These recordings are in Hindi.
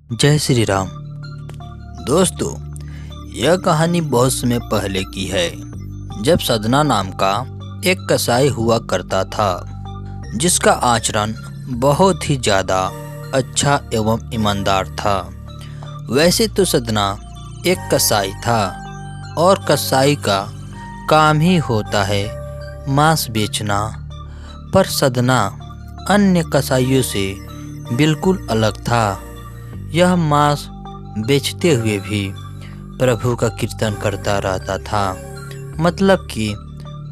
जय श्री राम। दोस्तों, यह कहानी बहुत समय पहले की है, जब सदना नाम का एक कसाई हुआ करता था, जिसका आचरण बहुत ही ज़्यादा अच्छा एवं ईमानदार था। वैसे तो सदना एक कसाई था और कसाई का काम ही होता है मांस बेचना, पर सदना अन्य कसाईयों से बिल्कुल अलग था। यह मांस बेचते हुए भी प्रभु का कीर्तन करता रहता था। मतलब कि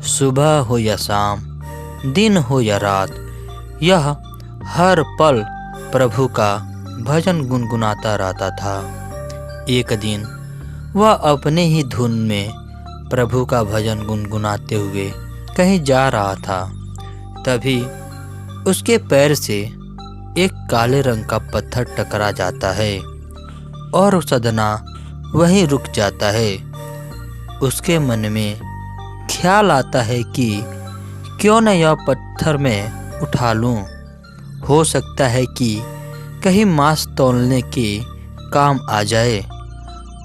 सुबह हो या शाम, दिन हो या रात, यह हर पल प्रभु का भजन गुनगुनाता रहता था। एक दिन वह अपने ही धुन में प्रभु का भजन गुनगुनाते हुए कहीं जा रहा था। तभी उसके पैर से एक काले रंग का पत्थर टकरा जाता है और सदना वहीं रुक जाता है। उसके मन में ख्याल आता है कि क्यों न यह पत्थर मैं उठा लूं। हो सकता है कि कहीं मांस तौलने के काम आ जाए।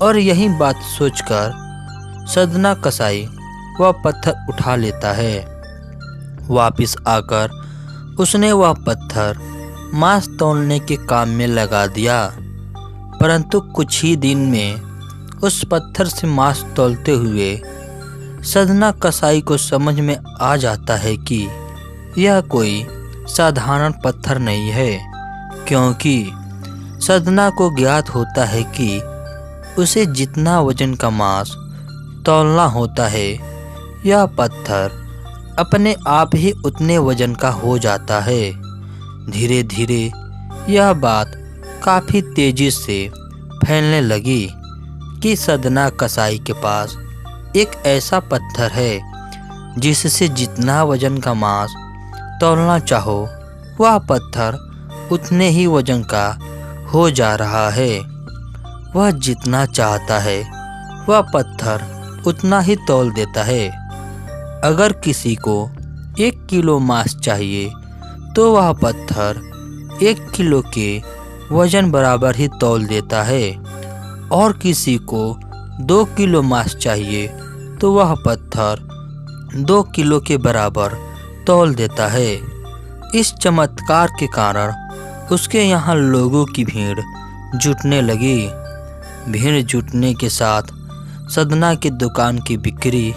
और यही बात सोचकर सदना कसाई वह पत्थर उठा लेता है। वापिस आकर उसने वह पत्थर मांस तौलने के काम में लगा दिया। परंतु कुछ ही दिन में उस पत्थर से मांस तौलते हुए सदना कसाई को समझ में आ जाता है कि यह कोई साधारण पत्थर नहीं है, क्योंकि सदना को ज्ञात होता है कि उसे जितना वजन का मांस तौलना होता है, यह पत्थर अपने आप ही उतने वजन का हो जाता है। धीरे धीरे यह बात काफ़ी तेजी से फैलने लगी कि सदना कसाई के पास एक ऐसा पत्थर है जिससे जितना वजन का मांस तौलना चाहो, वह पत्थर उतने ही वजन का हो जा रहा है। वह जितना चाहता है वह पत्थर उतना ही तौल देता है। अगर किसी को 1 किलो मांस चाहिए तो वह पत्थर 1 किलो के वजन बराबर ही तौल देता है, और किसी को 2 किलो मांस चाहिए तो वह पत्थर 2 किलो के बराबर तौल देता है। इस चमत्कार के कारण उसके यहाँ लोगों की भीड़ जुटने लगी। भीड़ जुटने के साथ सदना की दुकान की बिक्री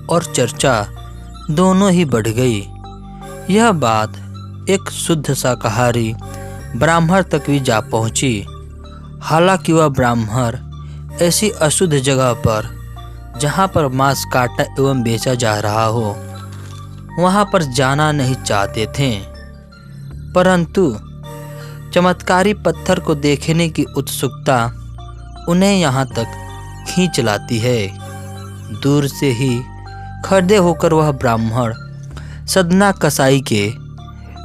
और चर्चा दोनों ही बढ़ गई। यह बात एक शुद्ध शाकाहारी ब्राह्मण तक भी जा पहुंची। हालांकि वह ब्राह्मण ऐसी अशुद्ध जगह पर, जहां पर मांस काटा एवं बेचा जा रहा हो, वहां पर जाना नहीं चाहते थे। परंतु चमत्कारी पत्थर को देखने की उत्सुकता उन्हें यहां तक खींच लाती है। दूर से ही खड़े होकर वह ब्राह्मण सदना कसाई के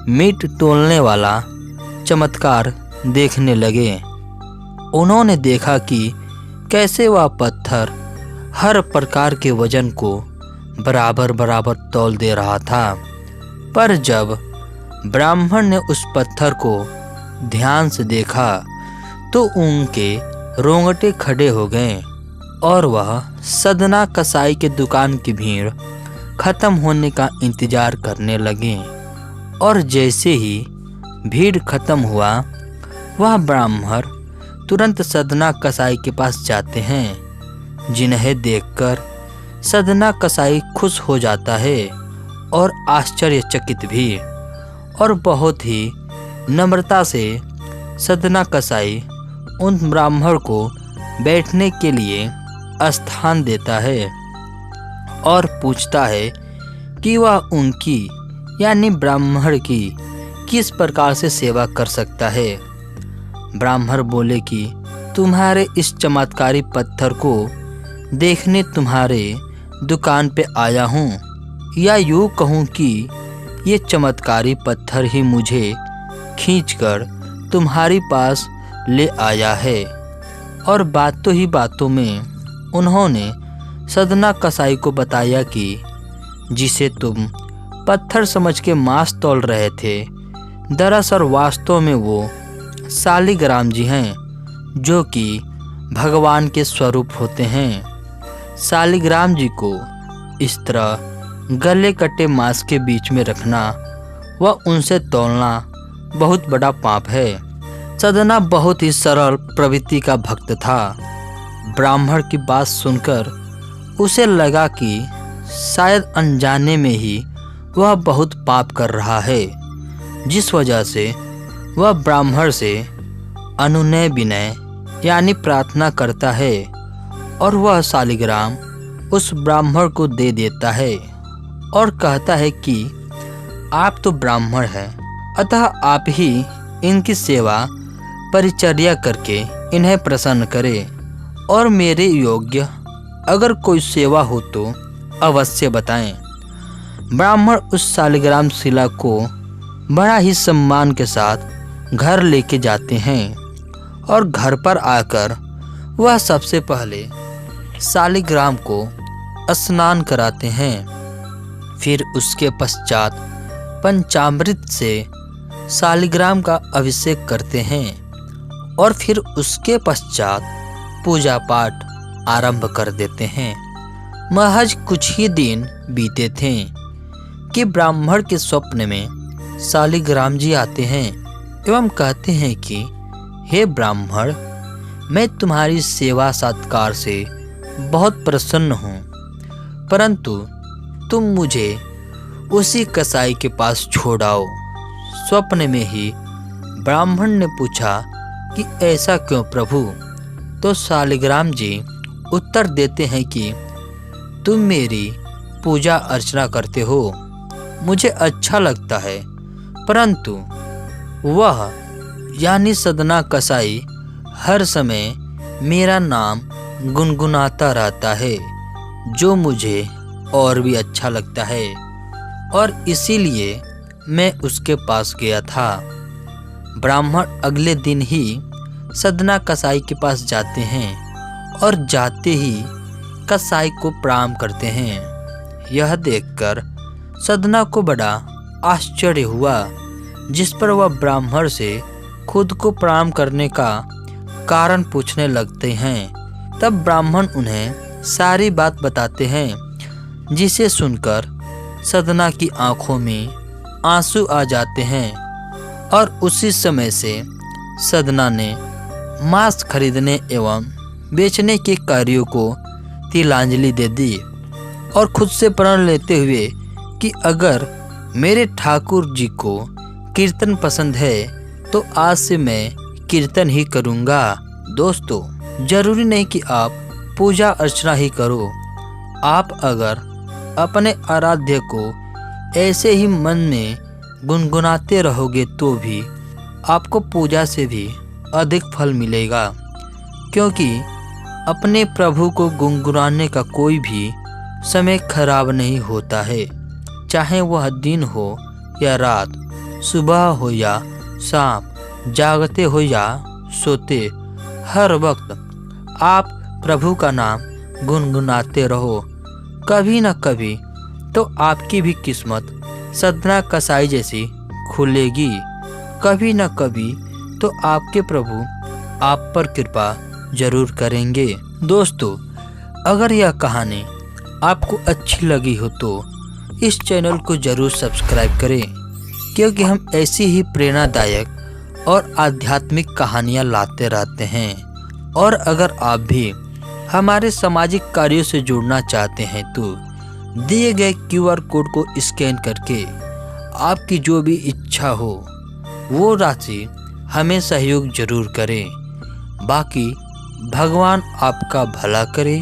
मीट तोलने वाला चमत्कार देखने लगे। उन्होंने देखा कि कैसे वह पत्थर हर प्रकार के वजन को बराबर बराबर तौल दे रहा था। पर जब ब्राह्मण ने उस पत्थर को ध्यान से देखा तो उनके रोंगटे खड़े हो गए और वह सदना कसाई के दुकान की भीड़ खत्म होने का इंतजार करने लगे। और जैसे ही भीड़ खत्म हुआ, वह ब्राह्मण तुरंत सदना कसाई के पास जाते हैं, जिन्हें देखकर सदना कसाई खुश हो जाता है और आश्चर्यचकित भी। और बहुत ही नम्रता से सदना कसाई उन ब्राह्मण को बैठने के लिए स्थान देता है और पूछता है कि वह उनकी यानी ब्राह्मण की किस प्रकार से सेवा कर सकता है। ब्राह्मण बोले कि तुम्हारे इस चमत्कारी पत्थर को देखने तुम्हारे दुकान पे आया हूँ, या यूँ कहूँ कि ये चमत्कारी पत्थर ही मुझे खींचकर तुम्हारे पास ले आया है। और बातों ही बातों में उन्होंने सदना कसाई को बताया कि जिसे तुम पत्थर समझ के मांस तौल रहे थे, दरअसल वास्तव में वो शालिग्राम जी हैं, जो कि भगवान के स्वरूप होते हैं। शालिग्राम जी को इस तरह गले कटे मांस के बीच में रखना व उनसे तौलना बहुत बड़ा पाप है। सदना बहुत ही सरल प्रवृत्ति का भक्त था। ब्राह्मण की बात सुनकर उसे लगा कि शायद अनजाने में ही वह बहुत पाप कर रहा है, जिस वजह से वह ब्राह्मण से अनुनय विनय यानी प्रार्थना करता है और वह शालिग्राम उस ब्राह्मण को दे देता है और कहता है कि आप तो ब्राह्मण हैं, अतः आप ही इनकी सेवा परिचर्या करके इन्हें प्रसन्न करें और मेरे योग्य अगर कोई सेवा हो तो अवश्य बताएं। ब्राह्मण उस शालिग्राम शिला को बड़ा ही सम्मान के साथ घर लेके जाते हैं और घर पर आकर वह सबसे पहले शालिग्राम को स्नान कराते हैं। फिर उसके पश्चात पंचामृत से शालिग्राम का अभिषेक करते हैं और फिर उसके पश्चात पूजा पाठ आरंभ कर देते हैं। महज कुछ ही दिन बीते थे कि ब्राह्मण के स्वप्न में शालिग्राम जी आते हैं एवं कहते हैं कि हे ब्राह्मण, मैं तुम्हारी सेवा सत्कार से बहुत प्रसन्न हूँ, परंतु तुम मुझे उसी कसाई के पास छोड़ाओ। स्वप्न में ही ब्राह्मण ने पूछा कि ऐसा क्यों प्रभु? तो शालिग्राम जी उत्तर देते हैं कि तुम मेरी पूजा अर्चना करते हो, मुझे अच्छा लगता है, परंतु वह यानी सदना कसाई हर समय मेरा नाम गुनगुनाता रहता है, जो मुझे और भी अच्छा लगता है और इसीलिए मैं उसके पास गया था। ब्राह्मण अगले दिन ही सदना कसाई के पास जाते हैं और जाते ही कसाई को प्रणाम करते हैं। यह देखकर सदना को बड़ा आश्चर्य हुआ, जिस पर वह ब्राह्मण से खुद को प्रणाम करने का कारण पूछने लगते हैं। तब ब्राह्मण उन्हें सारी बात बताते हैं, जिसे सुनकर सदना की आंखों में आंसू आ जाते हैं और उसी समय से सदना ने मांस खरीदने एवं बेचने के कार्यों को तिलांजलि दे दी और खुद से प्रण लेते हुए कि अगर मेरे ठाकुर जी को कीर्तन पसंद है तो आज से मैं कीर्तन ही करूँगा। दोस्तों, जरूरी नहीं कि आप पूजा अर्चना ही करो। आप अगर अपने आराध्य को ऐसे ही मन में गुनगुनाते रहोगे तो भी आपको पूजा से भी अधिक फल मिलेगा, क्योंकि अपने प्रभु को गुनगुनाने का कोई भी समय खराब नहीं होता है, चाहे वह दिन हो या रात, सुबह हो या शाम, जागते हो या सोते, हर वक्त आप प्रभु का नाम गुनगुनाते रहो। कभी न कभी तो आपकी भी किस्मत सदना कसाई जैसी खुलेगी, कभी न कभी तो आपके प्रभु आप पर कृपा जरूर करेंगे। दोस्तों, अगर यह कहानी आपको अच्छी लगी हो तो इस चैनल को जरूर सब्सक्राइब करें, क्योंकि हम ऐसी ही प्रेरणादायक और आध्यात्मिक कहानियाँ लाते रहते हैं। और अगर आप भी हमारे सामाजिक कार्यों से जुड़ना चाहते हैं तो दिए गए QR कोड को स्कैन करके आपकी जो भी इच्छा हो वो राशि हमें सहयोग जरूर करें। बाकी भगवान आपका भला करे,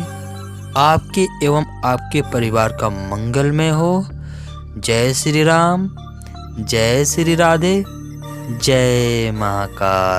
आपके एवं आपके परिवार का मंगलमय हो। जय श्री राम, जय श्री राधे, जय महाकाल।